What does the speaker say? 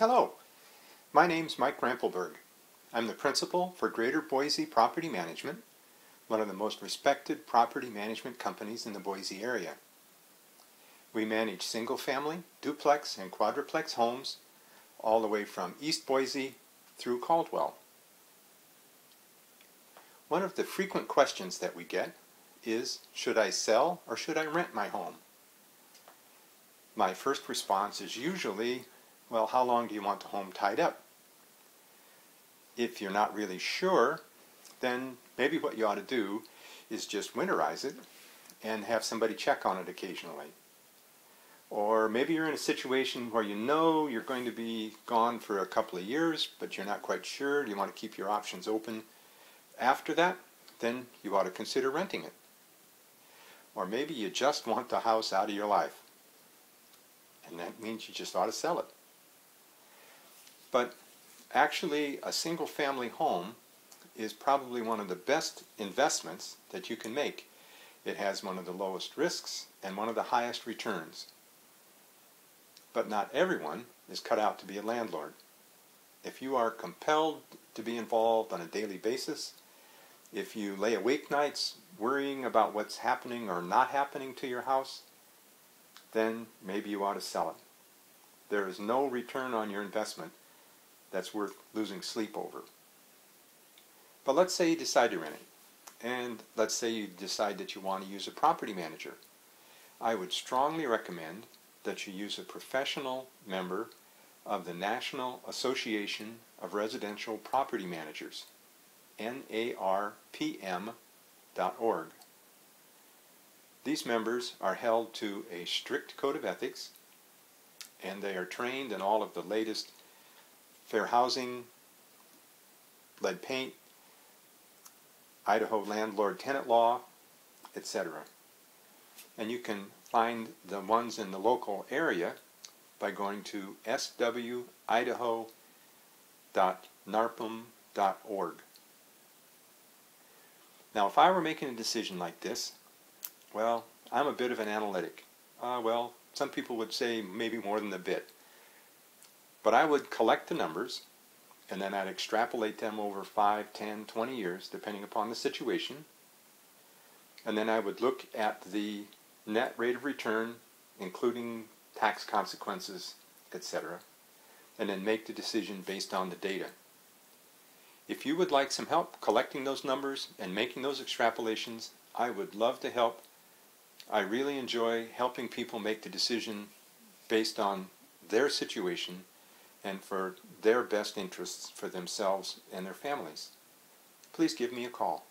Hello, my name's Mike Rampelberg. I'm the principal for Greater Boise Property Management, one of the most respected property management companies in the Boise area. We manage single-family, duplex, and quadruplex homes all the way from East Boise through Caldwell. One of the frequent questions that we get is, should I sell or should I rent my home? My first response is usually, well, how long do you want the home tied up? If you're not really sure, then maybe what you ought to do is just winterize it and have somebody check on it occasionally. Or maybe you're in a situation where you know you're going to be gone for a couple of years, but you're not quite sure. You want to keep your options open after that, then you ought to consider renting it. Or maybe you just want the house out of your life, and that means you just ought to sell it. But actually, a single-family home is probably one of the best investments that you can make. It has one of the lowest risks and one of the highest returns. But not everyone is cut out to be a landlord. If you are compelled to be involved on a daily basis, if you lay awake nights worrying about what's happening or not happening to your house, then maybe you ought to sell it. There is no return on your investment that's worth losing sleep over. But let's say you decide to rent it, and let's say you decide that you want to use a property manager. I would strongly recommend that you use a professional member of the National Association of Residential Property Managers, NARPM.org. These members are held to a strict code of ethics, and they are trained in all of the latest fair housing, lead paint, Idaho landlord-tenant law, etc. And you can find the ones in the local area by going to swidaho.narpm.org. Now, if I were making a decision like this, well, I'm a bit of an analytic. Well, some people would say maybe more than a bit. But I would collect the numbers, and then I'd extrapolate them over 5, 10, 20 years, depending upon the situation. And then I would look at the net rate of return, including tax consequences, etc., and then make the decision based on the data. If you would like some help collecting those numbers and making those extrapolations, I would love to help. I really enjoy helping people make the decision based on their situation and for their best interests for themselves and their families. Please give me a call.